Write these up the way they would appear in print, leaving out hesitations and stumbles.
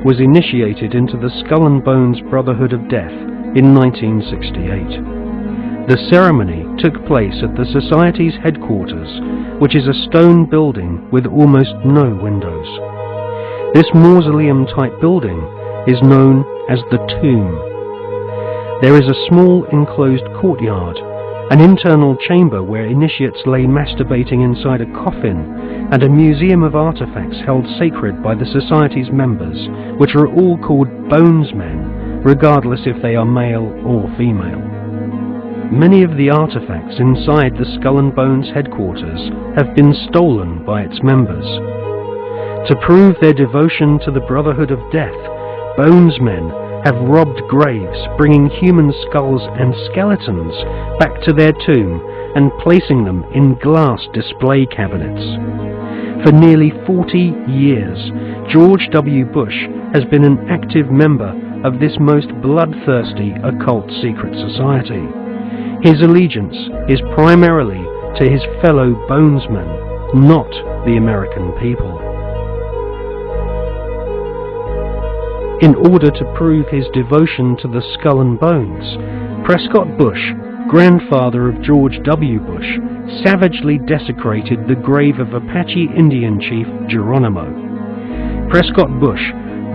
was initiated into the Skull and Bones Brotherhood of Death in 1968. The ceremony took place at the Society's headquarters, which is a stone building with almost no windows. This mausoleum-type building is known as the Tomb. There is a small enclosed courtyard, an internal chamber where initiates lay masturbating inside a coffin, and a museum of artifacts held sacred by the Society's members, which are all called bonesmen, regardless if they are male or female. Many of the artifacts inside the Skull and Bones headquarters have been stolen by its members. To prove their devotion to the Brotherhood of Death, bonesmen have robbed graves, bringing human skulls and skeletons back to their tomb and placing them in glass display cabinets. For nearly 40 years, George W. Bush has been an active member of this most bloodthirsty occult secret society. His allegiance is primarily to his fellow bonesmen, not the American people. In order to prove his devotion to the Skull and Bones, Prescott Bush, grandfather of George W. Bush, savagely desecrated the grave of Apache Indian chief Geronimo. Prescott Bush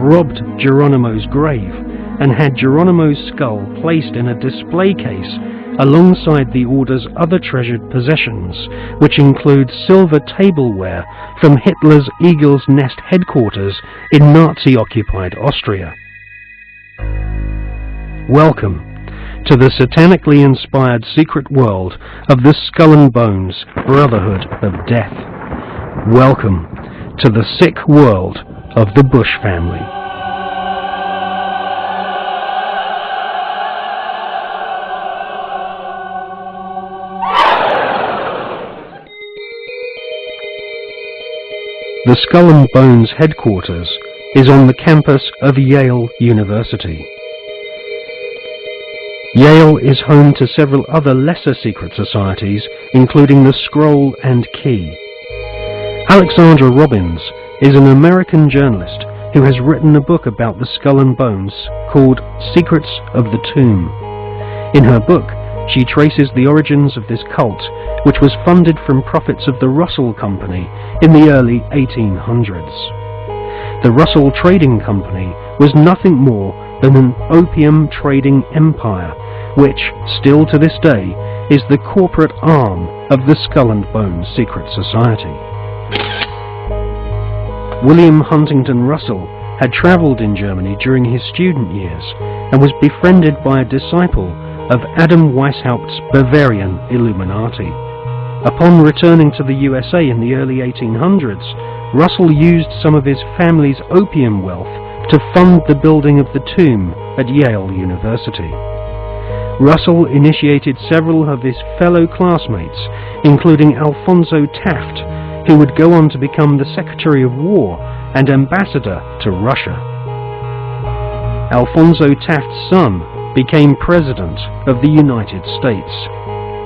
robbed Geronimo's grave and had Geronimo's skull placed in a display case alongside the Order's other treasured possessions, which include silver tableware from Hitler's Eagle's Nest headquarters in Nazi-occupied Austria. Welcome to the satanically inspired secret world of the Skull and Bones Brotherhood of Death. Welcome to the sick world of the Bush family. The Skull and Bones headquarters is on the campus of Yale University. Yale is home to several other lesser secret societies, including the Scroll and Key. Alexandra Robbins is an American journalist who has written a book about the Skull and Bones called Secrets of the Tomb. In her book, she traces the origins of this cult, which was funded from profits of the Russell Company in the early 1800s. The Russell Trading Company was nothing more than an opium trading empire, which, still to this day, is the corporate arm of the Skull and Bones Secret Society. William Huntington Russell had travelled in Germany during his student years and was befriended by a disciple of Adam Weishaupt's Bavarian Illuminati. Upon returning to the USA in the early 1800s, Russell used some of his family's opium wealth to fund the building of the tomb at Yale University. Russell initiated several of his fellow classmates, including Alphonso Taft, who would go on to become the Secretary of War and Ambassador to Russia. Alphonso Taft's son became President of the United States,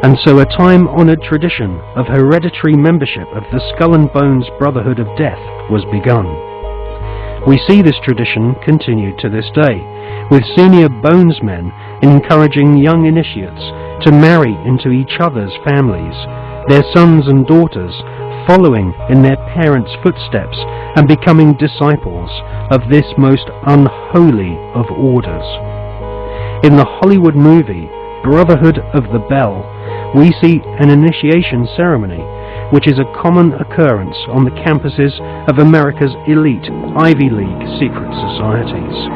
and so a time-honored tradition of hereditary membership of the Skull and Bones Brotherhood of Death was begun. We see this tradition continued to this day, with senior bonesmen encouraging young initiates to marry into each other's families, their sons and daughters following in their parents' footsteps and becoming disciples of this most unholy of orders. In the Hollywood movie Brotherhood of the Bell, we see an initiation ceremony, which is a common occurrence on the campuses of America's elite Ivy League secret societies.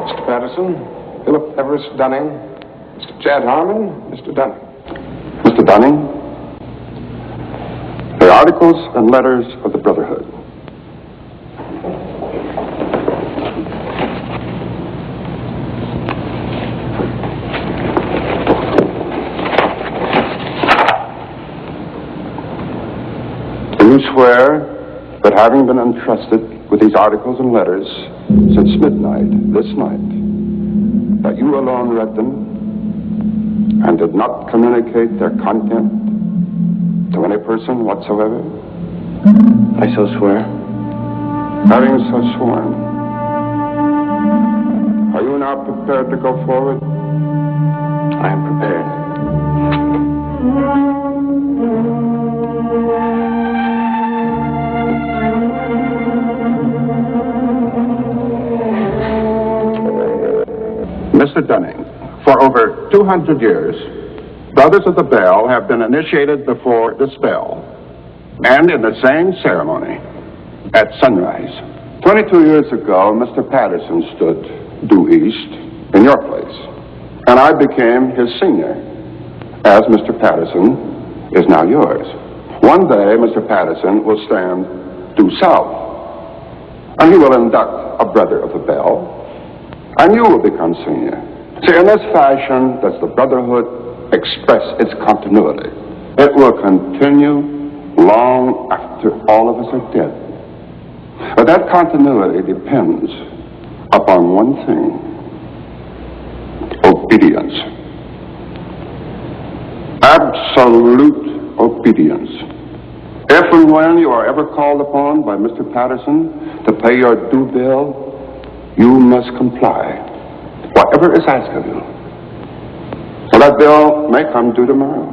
Mr. Patterson, Philip Everest Dunning, Mr. Chad Harmon, Mr. Dunning. Mr. Dunning, the articles and letters of the Brotherhood. You swear that having been entrusted with these articles and letters since midnight this night, that you alone read them and did not communicate their content to any person whatsoever? I so swear. Having so sworn, are you now prepared to go forward? I am prepared. Mr. Dunning, for over 200 years, Brothers of the Bell have been initiated before the spell, and in the same ceremony, at sunrise. 22 years ago, Mr. Patterson stood due east in your place, and I became his senior, as Mr. Patterson is now yours. One day, Mr. Patterson will stand due south, and he will induct a Brother of the Bell, and you will become senior. See, in this fashion does the Brotherhood express its continuity. It will continue long after all of us are dead. But that continuity depends upon one thing: obedience. Absolute obedience. If and when you are ever called upon by Mr. Patterson to pay your due bill, you must comply, whatever is asked of you. So that bill may come due tomorrow,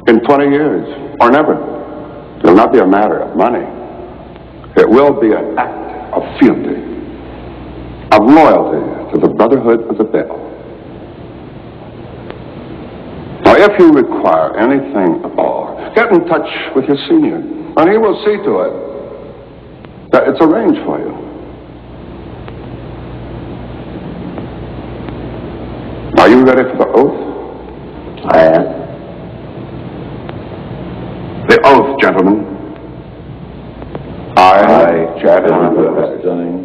in 20 years, or never. It will not be a matter of money. It will be an act of fealty, of loyalty to the Brotherhood of the Bell. Now, if you require anything at all, get in touch with your senior, and he will see to it that it's arranged for you. Are you ready for the oath? I am. The oath, gentlemen. I, Chad Dunning,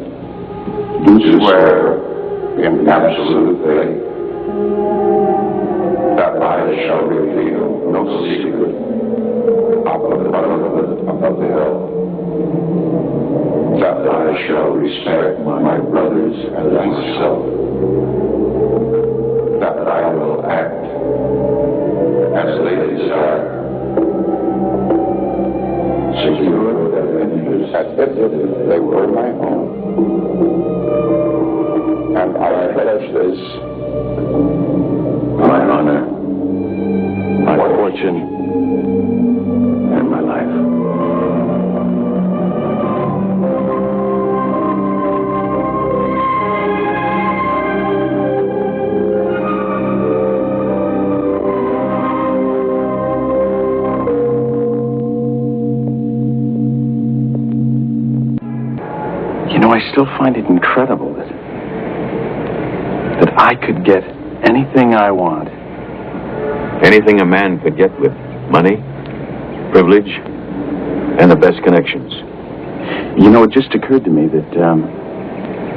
do swear in absolute faith that I shall reveal no secret of the Brotherhood of the Bell, that I shall respect my brothers and myself, that I will act as they desire, secure their interests as if they were my own. And I pledge this, my honor, my fortune, and my life. You know, I still find it incredible that I could get anything I want. Anything a man could get with money, privilege, and the best connections. You know, it just occurred to me that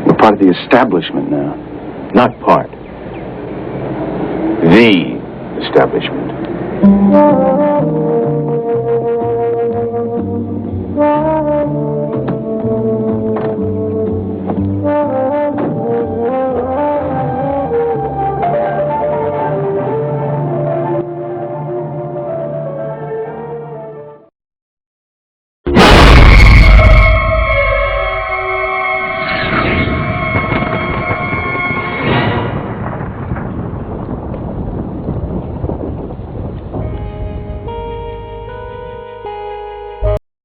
we're part of the establishment now. Not part. The establishment.